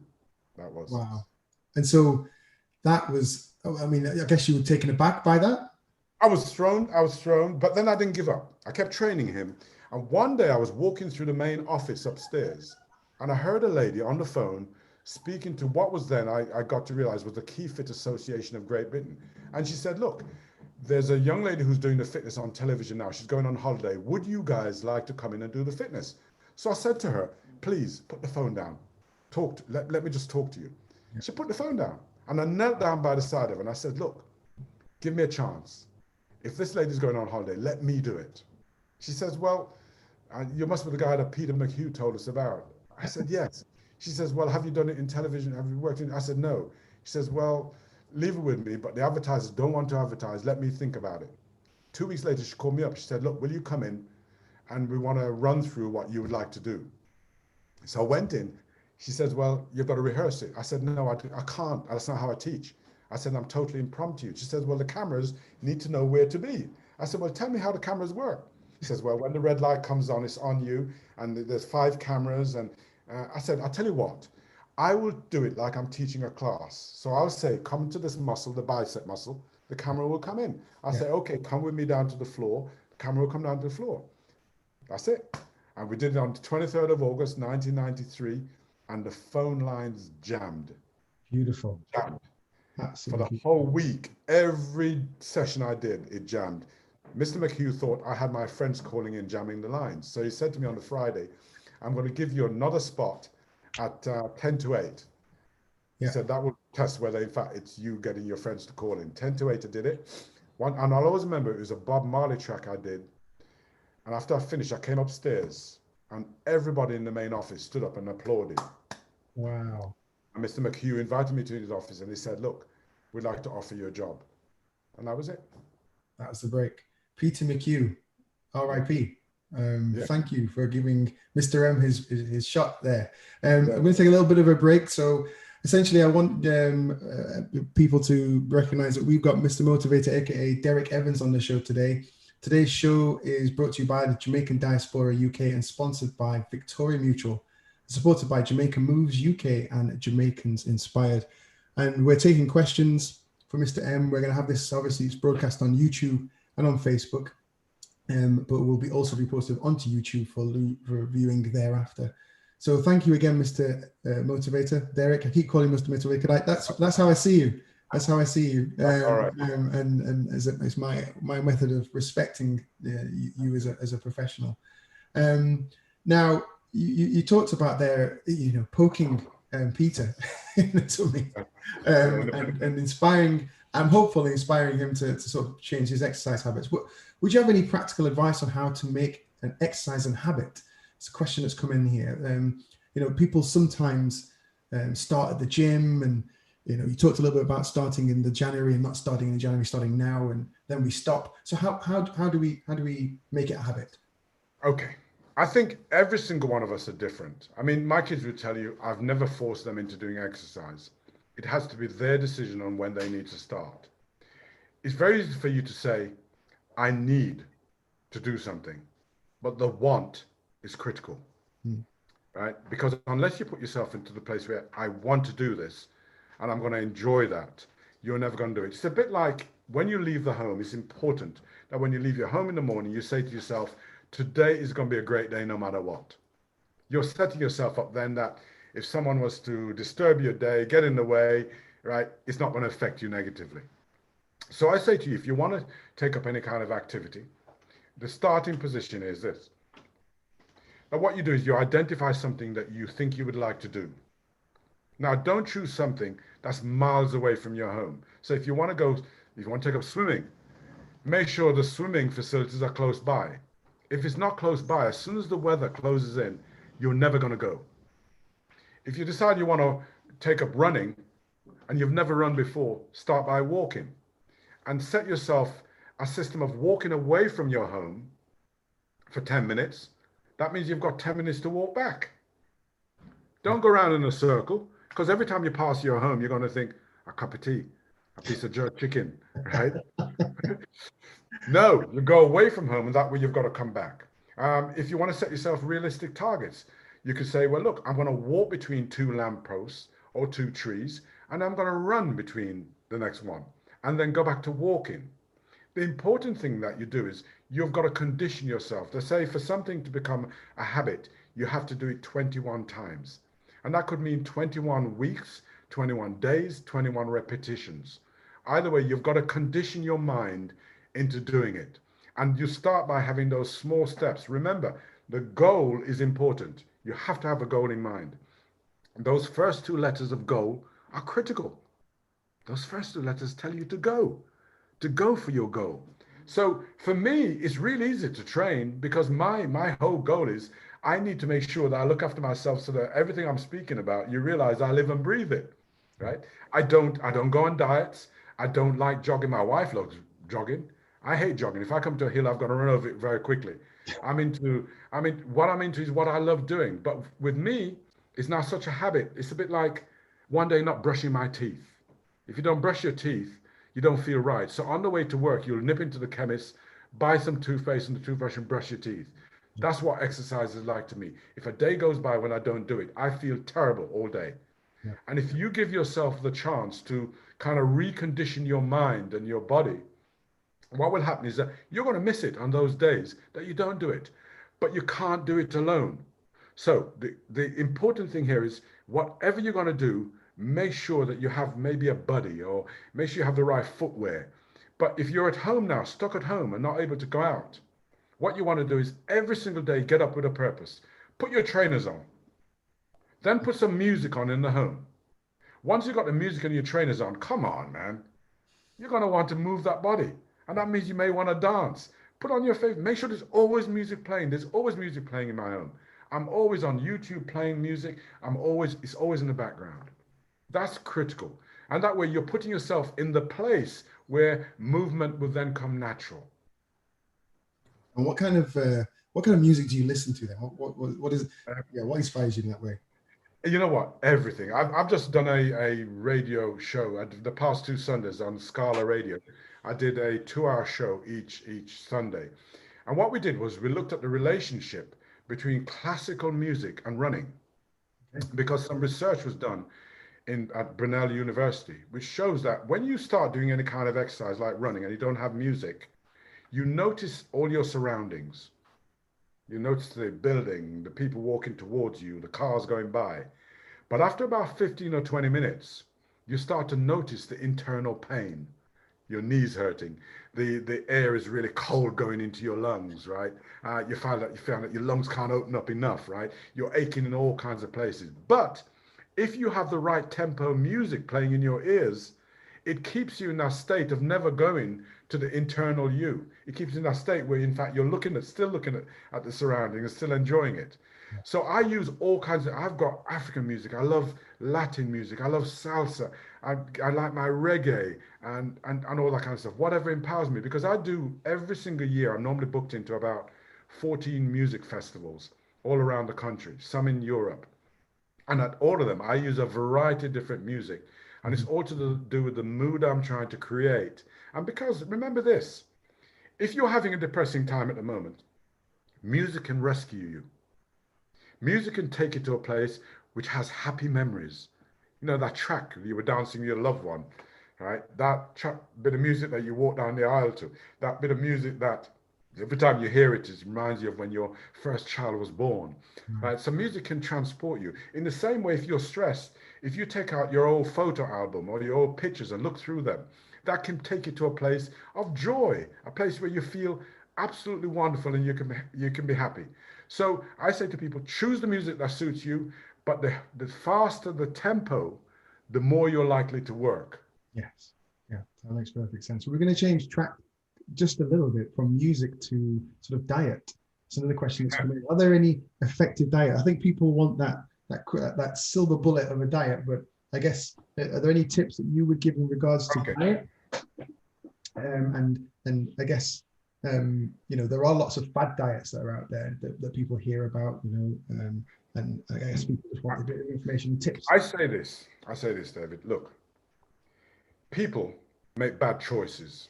that was. Wow. And so that was, I mean, I guess you were taken aback by that? I was thrown, but then I didn't give up. I kept training him. And one day I was walking through the main office upstairs, and I heard a lady on the phone speaking to what was then, I got to realize, was the Key Fit Association of Great Britain. And she said, look, there's a young lady who's doing the fitness on television now. She's going on holiday. Would you guys like to come in and do the fitness? So I said to her, please put the phone down. Let me just talk to you. Yeah. She put the phone down, and I knelt down by the side of her and I said, look, give me a chance. If this lady's going on holiday, let me do it. She says, well, you must be the guy that Peter McHugh told us about. I said, yes. She says, well, have you done it in television? Have you worked in? I said, no. She says, well, leave it with me, but the advertisers don't want to advertise. Let me think about it. 2 weeks later, she called me up. She said, look, will you come in? And we want to run through what you would like to do. So I went in. She says, well, you've got to rehearse it. I said, no, I can't. That's not how I teach. I said, I'm totally impromptu. She says, well, the cameras need to know where to be. I said, well, tell me how the cameras work. She says, well, when the red light comes on, it's on you, and there's 5 cameras. And I said, I'll tell you what, I will do it like I'm teaching a class. So I'll say, come to this muscle, the bicep muscle, the camera will come in. I'll say, okay, come with me down to the floor. The camera will come down to the floor. That's it. And we did it on the 23rd of August, 1993, and the phone lines jammed. Beautiful. Jammed. Absolutely. For the whole week, every session I did, it jammed. Mr. McHugh thought I had my friends calling in, jamming the lines. So he said to me on the Friday, I'm going to give you another spot at 10 to 8. He said that will test whether, in fact, it's you getting your friends to call in. 10 to 8, I did it. And I'll always remember it was a Bob Marley track I did. And after I finished, I came upstairs, and everybody in the main office stood up and applauded. Wow. And Mr. McHugh invited me to his office, and he said, look, we'd like to offer you a job. And that was it. That was the break. Peter McHugh, R.I.P. Thank you for giving Mr. M his shot there. I'm going to take a little bit of a break. So essentially, I want people to recognize that we've got Mr. Motivator, aka Derrick Evans, on the show today. Today's show is brought to you by the Jamaican Diaspora UK and sponsored by Victoria Mutual, supported by Jamaica Moves UK and Jamaicans Inspired. And we're taking questions for Mr. M. We're going to have this, obviously, it's broadcast on YouTube and on Facebook, but will be also be posted onto YouTube for viewing thereafter. So thank you again, Mr. Motivator. Derrick, I keep calling Mr. Motivator. That's how I see you. That's how I see you. All right. And it's my method of respecting you as a professional. Now you talked about there, poking Peter in the tummy, and inspiring. I'm hopefully inspiring him to sort of change his exercise habits. Would you have any practical advice on how to make an exercise a habit? It's a question that's come in here. People sometimes start at the gym, and you talked a little bit about starting in the January and not starting in January, starting now, and then we stop. So how do we make it a habit? Okay. I think every single one of us are different. I mean, my kids would tell you, I've never forced them into doing exercise. It has to be their decision on when they need to start. It's very easy for you to say, I need to do something, but the want is critical, right? Because unless you put yourself into the place where I want to do this and I'm going to enjoy that, you're never going to do it. It's a bit like when you leave the home, it's important that when you leave your home in the morning, you say to yourself, today is going to be a great day no matter what. You're setting yourself up then that if someone was to disturb your day, get in the way, right, it's not going to affect you negatively. So I say to you, if you want to take up any kind of activity, the starting position is this. Now, what you do is you identify something that you think you would like to do. Now, don't choose something that's miles away from your home. So if you want to go, if you want to take up swimming, make sure the swimming facilities are close by. If it's not close by, as soon as the weather closes in, you're never going to go. If you decide you want to take up running and you've never run before, start by walking and set yourself a system of walking away from your home for 10 minutes. That means you've got 10 minutes to walk back. Don't go around in a circle, because every time you pass your home, you're going to think, a cup of tea, a piece of jerk chicken, right? No, you go away from home, and that way you've got to come back. If you want to set yourself realistic targets, you could say, well, look, I'm going to walk between two lampposts or two trees, and I'm going to run between the next one, and then go back to walking. The important thing that you do is you've got to condition yourself. They say for something to become a habit, you have to do it 21 times. And that could mean 21 weeks, 21 days, 21 repetitions. Either way, you've got to condition your mind into doing it. And you start by having those small steps. Remember, the goal is important. You have to have a goal in mind. Those first two letters of goal are critical. Those first two letters tell you to go for your goal. So for me, it's really easy to train because my whole goal is I need to make sure that I look after myself so that everything I'm speaking about, you realize I live and breathe it, right? I don't go on diets. I don't like jogging. My wife loves jogging. I hate jogging. If I come to a hill, I've got to run over it very quickly. What I'm into is what I love doing. But with me, it's now such a habit. It's a bit like one day not brushing my teeth. If you don't brush your teeth, you don't feel right. So on the way to work, you'll nip into the chemist, buy some toothpaste and the toothbrush and brush your teeth. That's what exercise is like to me. If a day goes by when I don't do it, I feel terrible all day. Yeah. And if you give yourself the chance to kind of recondition your mind and your body, what will happen is that you're going to miss it on those days that you don't do it, but you can't do it alone. So the important thing here is whatever you're going to do, make sure that you have maybe a buddy or make sure you have the right footwear. But if you're at home now, stuck at home and not able to go out, what you want to do is every single day get up with a purpose. Put your trainers on. Then put some music on in the home. Once you've got the music and your trainers on, come on, man. You're going to want to move that body. And that means you may want to dance. Put on your favorite. Make sure there's always music playing. There's always music playing in my home. I'm always on YouTube playing music. It's always in the background. That's critical. And that way you're putting yourself in the place where movement will then come natural. And what kind of music do you listen to then? What inspires you in that way? You know what? Everything. I've just done a radio show. The past 2 Sundays on Scala Radio, I did a 2-hour show each Sunday. And what we did was we looked at the relationship between classical music and running, because some research was done at Brunel University, which shows that when you start doing any kind of exercise like running and you don't have music, you notice all your surroundings. You notice the building, the people walking towards you, the cars going by. But after about 15 or 20 minutes, you start to notice the internal pain. Your knees hurting. The air is really cold going into your lungs, right? You found that your lungs can't open up enough, right? You're aching in all kinds of places. But if you have the right tempo music playing in your ears, it keeps you in that state of never going to the internal you. It keeps you in that state where, in fact, you're still looking at the surroundings, still enjoying it. So I use all kinds I've got African music. I love Latin music. I love salsa. I like my reggae and all that kind of stuff. Whatever empowers me, because I do every single year. I'm normally booked into about 14 music festivals all around the country, some in Europe. And at all of them, I use a variety of different music. And it's all to do with the mood I'm trying to create. And because, remember this, if you're having a depressing time at the moment, music can rescue you. Music can take you to a place which has happy memories. You know, that track you were dancing with your loved one, right? That bit of music that you walk down the aisle to, that bit of music that every time you hear it, it reminds you of when your first child was born, right? So music can transport you. In the same way, if you're stressed, if you take out your old photo album or your old pictures and look through them, that can take you to a place of joy, a place where you feel absolutely wonderful and you can be happy. So I say to people, choose the music that suits you, but the faster the tempo, the more you're likely to work. Yes. Yeah, that makes perfect sense. We're going to change track just a little bit from music to sort of diet. It's another question that's coming in. Are there any effective diet? I think people want that silver bullet of a diet, but I guess, are there any tips that you would give in regards to diet? And I guess, there are lots of fad diets that are out there that people hear about, and I guess people just want a bit of information, tips. I say this, David, look, people make bad choices.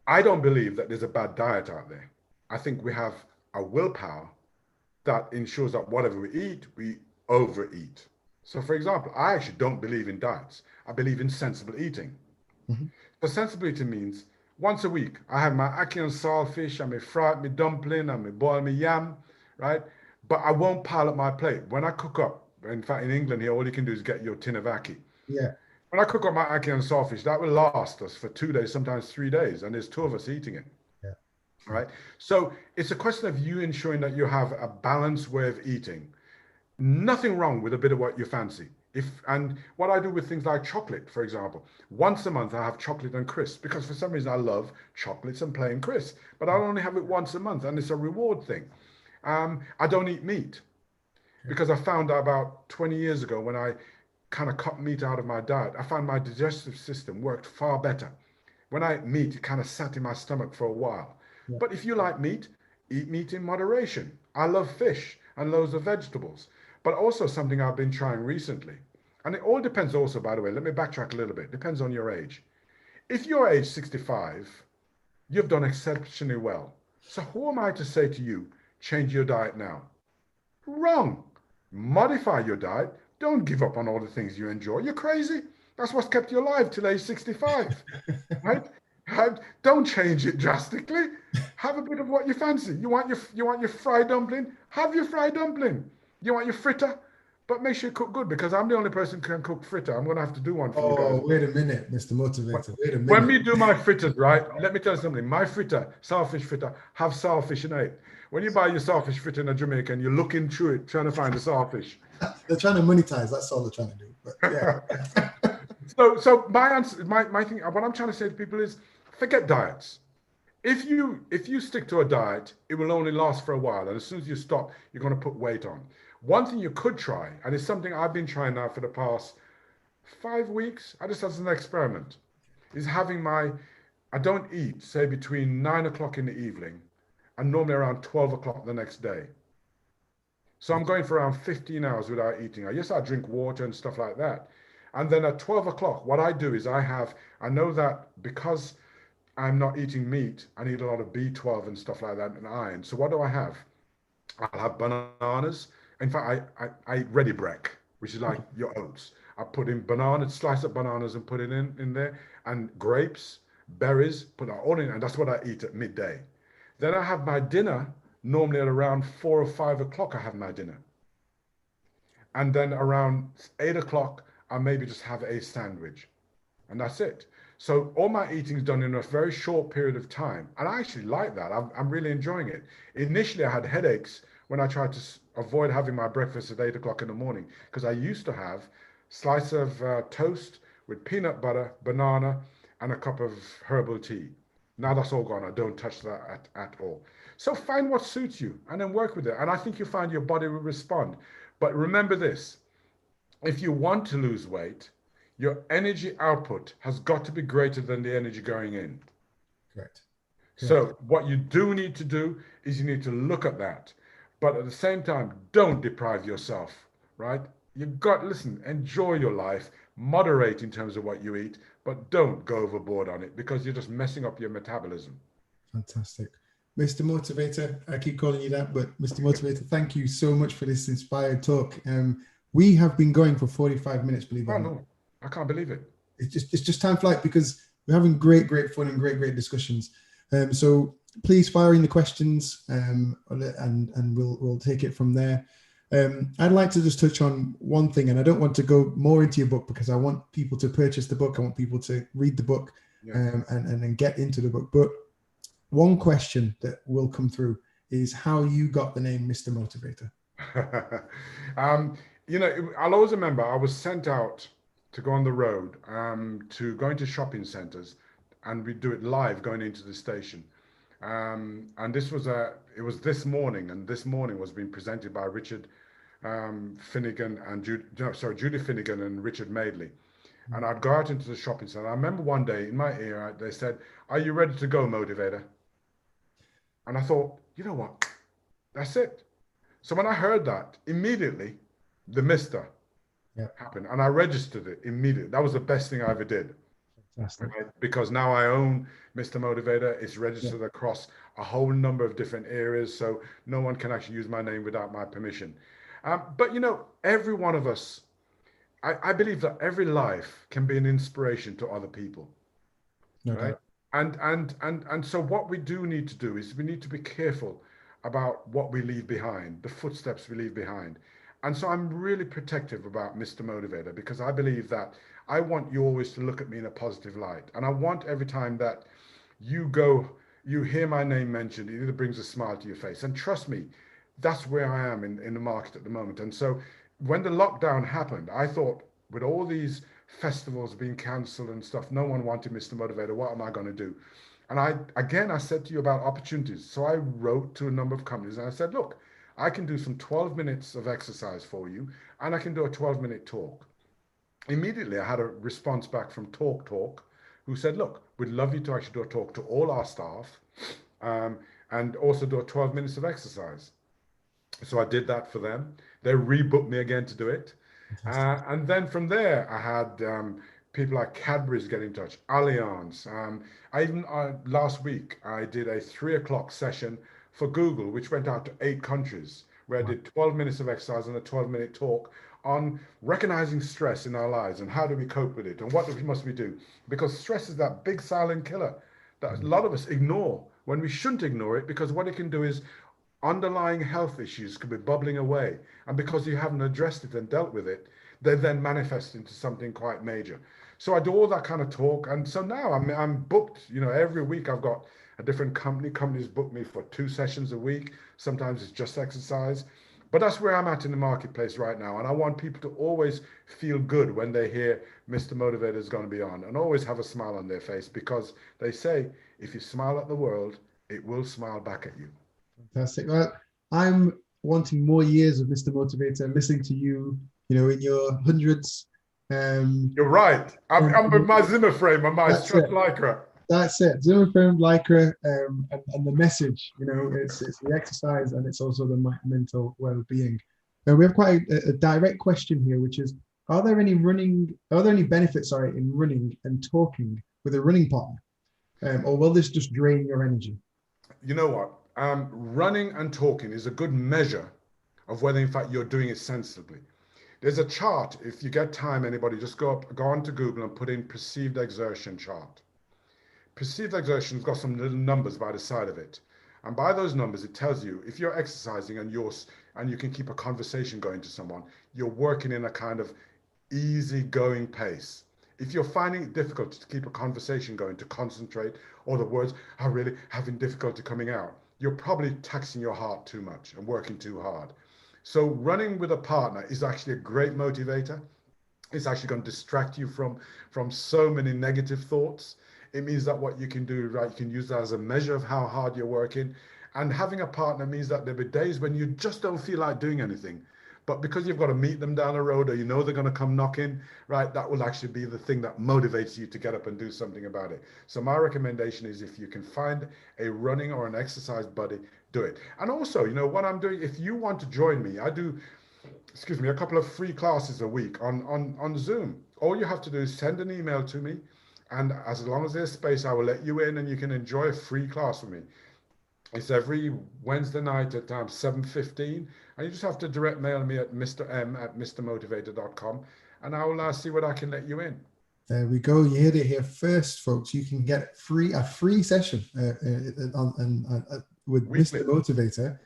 I don't believe that there's a bad diet out there. I think we have a willpower that ensures that whatever we eat, we overeat. So for example, I actually don't believe in diets. I believe in sensible eating. Mm-hmm. So sensible eating means once a week, I have my ackee and saltfish, I may fry my dumpling, I may boil my yam, right? But I won't pile up my plate. When I cook up, in fact, in England here, all you can do is get your tin of ackee. Yeah. When I cook up my ackee and saltfish, that will last us for 2 days, sometimes 3 days, and there's 2 of us eating it. Yeah. Right? So it's a question of you ensuring that you have a balanced way of eating. Nothing wrong with a bit of what you fancy. And what I do with things like chocolate, for example, once a month I have chocolate and crisps, because for some reason I love chocolates and plain crisps, but I'll only have it once a month, and it's a reward thing. I don't eat meat because I found out about 20 years ago, when I kind of cut meat out of my diet, I found my digestive system worked far better. When I ate meat, it kind of sat in my stomach for a while. Yeah. But if you like meat, eat meat in moderation. I love fish and loads of vegetables, but also something I've been trying recently. And it all depends also, by the way, let me backtrack a little bit. Depends on your age. If you're age 65, you've done exceptionally well. So who am I to say to you, change your diet now? Wrong. Modify your diet. Don't give up on all the things you enjoy. You're crazy. That's what's kept you alive till age 65, right? Don't change it drastically. Have a bit of what you fancy. You want your fried dumpling? Have your fried dumpling. You want your fritter? But make sure you cook good, because I'm the only person who can cook fritter. I'm going to have to do one for you guys. Oh, wait a minute, Mr. Motivator. Wait a minute. When we do my fritters, right? Let me tell you something. My fritter, saltfish fritter, have saltfish in it. When you buy your saltfish fritter in a Jamaican, you're looking through it, trying to find the saltfish. They're trying to monetize. That's all they're trying to do. But yeah. So my answer, my thing, what I'm trying to say to people is, forget diets. If you stick to a diet, it will only last for a while, and as soon as you stop, you're going to put weight on. One thing you could try, and it's something I've been trying now for the past 5 weeks, I just as an experiment, is having I don't eat, say, between 9 o'clock in the evening and normally around 12 o'clock the next day. So I'm going for around 15 hours without eating. I drink water and stuff like that. And then at 12 o'clock, what I do is I know that because I'm not eating meat, I need a lot of B12 and stuff like that, and iron. So what do I have? I'll have bananas. In fact, I eat ready break, which is like your oats. I put in slice up bananas and put it in there, and grapes, berries, put it all in, and that's what I eat at midday. Then I have my dinner, normally at around 4 or 5 o'clock I have my dinner. And then around 8 o'clock, I maybe just have a sandwich, and that's it. So all my eating is done in a very short period of time. And I actually like that. I'm really enjoying it. Initially, I had headaches when I tried to avoid having my breakfast at 8 o'clock in the morning, because I used to have slice of toast with peanut butter, banana, and a cup of herbal tea. Now that's all gone. I don't touch that at all. So find what suits you and then work with it. And I think you find your body will respond. But remember this, if you want to lose weight, your energy output has got to be greater than the energy going in. Correct. So what you do need to do is you need to look at that. But at the same time, don't deprive yourself, right? Listen, enjoy your life, moderate in terms of what you eat, but don't go overboard on it, because you're just messing up your metabolism. Fantastic. Mr. Motivator, I keep calling you that, but Mr. Motivator, thank you so much for this inspired talk. We have been going for 45 minutes, believe it or not. No, I can't believe it. It's just time flight, because we're having great fun and great discussions. So please fire in the questions, and we'll take it from there. I'd like to just touch on one thing, and I don't want to go more into your book because I want people to purchase the book. I want people to read the book, and get into the book. But one question that will come through is how you got the name Mr. Motivator. You know, I'll always remember I was sent out to go on the road, to go into shopping centers, and we do it live going into the station. And it was this morning, and this morning was being presented by Richard Finnegan and Judy Finnegan and Richard Madeley. And I'd go out into the shopping center. I remember one day in my ear, they said, "Are you ready to go, Motivator?" And I thought, you know what? That's it. So when I heard that, immediately the Mr. happened, and I registered it immediately. That was the best thing I ever did. Right? Because now I own Mr. Motivator. It's registered across a whole number of different areas, so no one can actually use my name without my permission. But you know, every one of us, I believe that every life can be an inspiration to other people, right? And so what we do need to do is we need to be careful about what we leave behind, the footsteps we leave behind. And so I'm really protective about Mr. Motivator, because I believe that I want you always to look at me in a positive light. And I want every time that you hear my name mentioned, it either brings a smile to your face. And trust me, that's where I am in the market at the moment. And so when the lockdown happened, I thought, with all these festivals being cancelled and stuff, no one wanted Mr. Motivator. What am I going to do? And I said to you about opportunities. So I wrote to a number of companies and I said, look, I can do some 12 minutes of exercise for you, and I can do a 12-minute talk. Immediately, I had a response back from Talk, who said, look, we'd love you to actually do a talk to all our staff, and also do a 12 minutes of exercise. So I did that for them. They rebooked me again to do it. And then from there, I had people like Cadbury's get in touch, Allianz. Last week, I did a 3 o'clock session for Google, which went out to 8 countries, where I did 12 minutes of exercise and a 12-minute talk on recognizing stress in our lives and how do we cope with it and what must we do? Because stress is that big silent killer that a lot of us ignore when we shouldn't ignore it, because what it can do is underlying health issues could be bubbling away. And because you haven't addressed it and dealt with it, they then manifest into something quite major. So I do all that kind of talk. And so now I'm booked, you know, every week I've got a different company. Companies book me for 2 sessions a week. Sometimes it's just exercise. But that's where I'm at in the marketplace right now. And I want people to always feel good when they hear Mr. Motivator is going to be on, and always have a smile on their face, because they say, if you smile at the world, it will smile back at you. Fantastic. Well, I'm wanting more years of Mr. Motivator, listening to you, you know, in your hundreds. You're right. I'm with my Zimmer frame and my stress lycra. That's it. Zimmer frame, lycra, and the message, you know, it's the exercise, and it's also the mental well-being. We have quite a direct question here, which is, are there any benefits, in running and talking with a running partner? Or will this just drain your energy? You know what? Running and talking is a good measure of whether, in fact, you're doing it sensibly. There's a chart. If you get time, anybody, just go on to Google and put in perceived exertion chart. Perceived exertion's got some little numbers by the side of it. And by those numbers, it tells you if you're exercising and you can keep a conversation going to someone, you're working in a kind of easy-going pace. If you're finding it difficult to keep a conversation going, to concentrate, or the words are really having difficulty coming out, you're probably taxing your heart too much and working too hard. So running with a partner is actually a great motivator. It's actually going to distract you from so many negative thoughts. It means that what you can do, right, you can use that as a measure of how hard you're working. And having a partner means that there'll be days when you just don't feel like doing anything. But because you've got to meet them down the road, or you know they're going to come knocking, right, that will actually be the thing that motivates you to get up and do something about it. So my recommendation is, if you can find a running or an exercise buddy, do it. And also, you know, what I'm doing, if you want to join me, I do, a couple of free classes a week on Zoom. All you have to do is send an email to me, and as long as there's space, I will let you in and you can enjoy a free class with me. It's every Wednesday night at 7:15, and you just have to direct mail me at mrm@mrmotivator.com, and I will see what I can let you in. There we go. You heard it here first, folks. You can get a free session with Weekly. Mr. Motivator.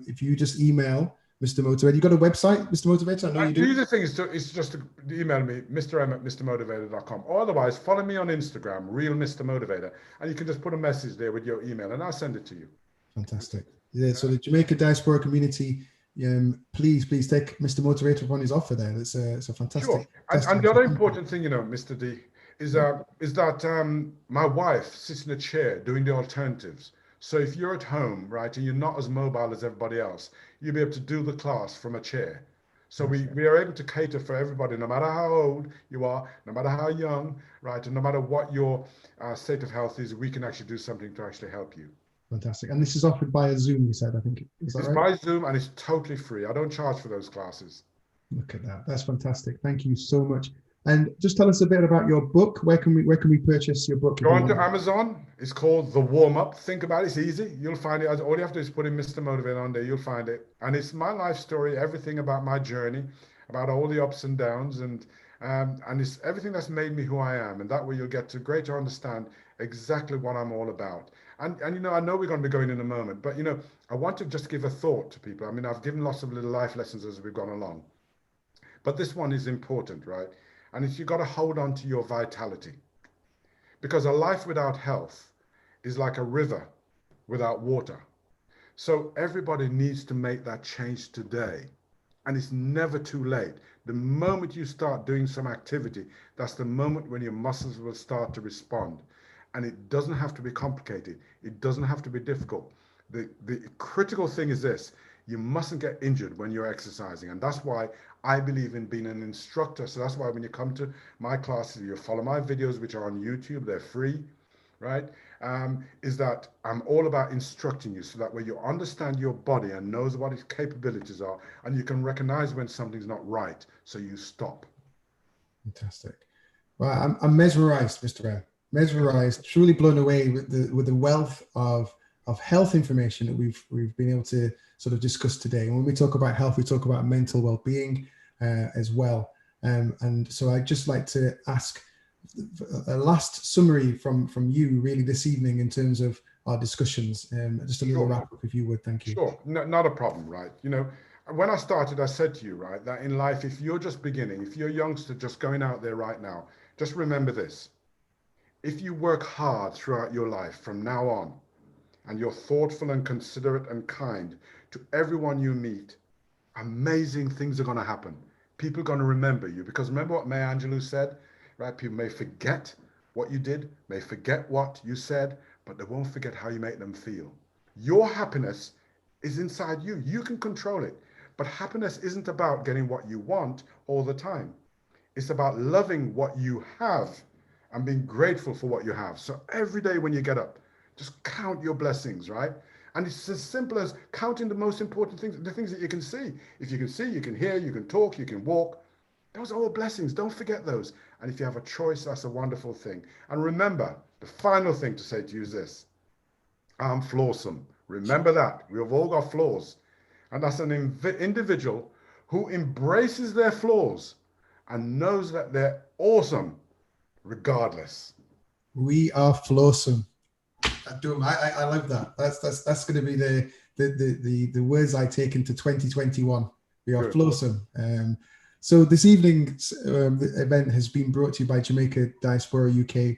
If you just email Mr. Motivator. You got a website, Mr. Motivator? I know you do. The easy thing is just to email me, mrm@mrmotivator.com. Or otherwise, follow me on Instagram, Real Mr Motivator, and you can just put a message there with your email, and I'll send it to you. Fantastic. Yeah. So the Jamaica diaspora community, please take Mr. Motivator on his offer there. It's a fantastic. Sure. And the other important thing, Mr. D, is that my wife sits in a chair doing the alternatives. So if you're at home, right, and you're not as mobile as everybody else, you'll be able to do the class from a chair. So we are able to cater for everybody, no matter how old you are, no matter how young, right, and no matter what your state of health is, we can actually do something to actually help you. Fantastic. And this is offered via Zoom, you said, I think. Is that it's right? By Zoom, and it's totally free. I don't charge for those classes. Look at that. That's fantastic. Thank you so much. And just tell us a bit about your book. Where can we purchase your book? Go on to Amazon. It's called The Warm Up. Think about it. It's easy. You'll find it. All you have to do is put in Mr. Motivator on there. You'll find it. And it's my life story, everything about my journey, about all the ups and downs, and it's everything that's made me who I am. And that way you'll get to greater understand exactly what I'm all about. And I know we're going to be going in a moment, but I want to just give a thought to people. I mean, I've given lots of little life lessons as we've gone along, but this one is important, right? And you've got to hold on to your vitality, because a life without health is like a river without water. So everybody needs to make that change today. And it's never too late. The moment you start doing some activity, that's the moment when your muscles will start to respond. And it doesn't have to be complicated. It doesn't have to be difficult. The critical thing is this: you mustn't get injured when you're exercising. And that's why I believe in being an instructor. So that's why when you come to my classes, you follow my videos, which are on YouTube, they're free, right? Is that I'm all about instructing you so that way you understand your body and knows what its capabilities are, and you can recognize when something's not right, so you stop. Fantastic. Well, I'm mesmerized, Mr. M. Mesmerized, truly blown away with the wealth of health information that we've been able to sort of discuss today. And when we talk about health, we talk about mental well-being as well. And so I'd just like to ask a last summary from you really this evening in terms of our discussions. Just a little wrap up, if you would. Thank you. Sure. No, not a problem, right? When I started, I said to you, right, that in life, if you're just beginning, if you're a youngster just going out there right now, just remember this: if you work hard throughout your life from now on, and you're thoughtful and considerate and kind to everyone you meet, amazing things are going to happen. People are going to remember you, because remember what Maya Angelou said, right? People may forget what you did, may forget what you said, but they won't forget how you make them feel. Your happiness is inside you. You can control it. But happiness isn't about getting what you want all the time. It's about loving what you have and being grateful for what you have. So every day when you get up, just count your blessings, right? And it's as simple as counting the most important things, the things that you can see. If you can see, you can hear, you can talk, you can walk. Those are all blessings. Don't forget those. And if you have a choice, that's a wonderful thing. And remember, the final thing to say to you is this: I'm flawsome. Remember that. We have all got flaws. And that's an individual who embraces their flaws and knows that they're awesome regardless. We are flawsome. I love that. That's going to be the words I take into 2021. We are flawsome. So this evening's event has been brought to you by Jamaica Diaspora UK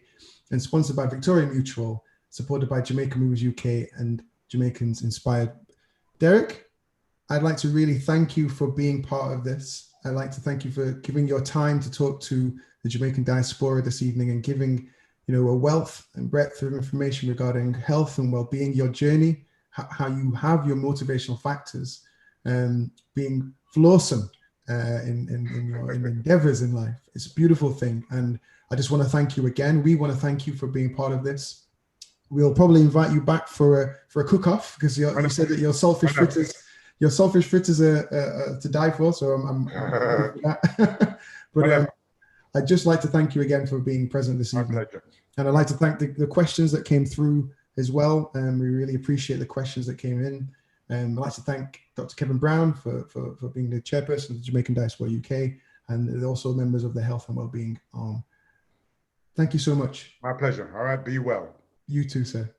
and sponsored by Victoria Mutual, supported by Jamaica Moves UK and Jamaicans Inspired. Derrick, I'd like to really thank you for being part of this. I'd like to thank you for giving your time to talk to the Jamaican Diaspora this evening and giving a wealth and breadth of information regarding health and well-being, your journey, how you have your motivational factors, being flawsome in your endeavors in life. It's a beautiful thing. And I just want to thank you again. We want to thank you for being part of this. We'll probably invite you back for a cook-off, because you said that your saltfish fritters are to die for. So I'm for that. But I'd just like to thank you again for being present this evening. My pleasure. And I'd like to thank the questions that came through as well. And we really appreciate the questions that came in. I'd like to thank Dr. Kevin Brown for being the chairperson of the Jamaican Diaspora UK, and also members of the Health and Wellbeing Arm. Thank you so much. My pleasure. All right. Be well. You too, sir.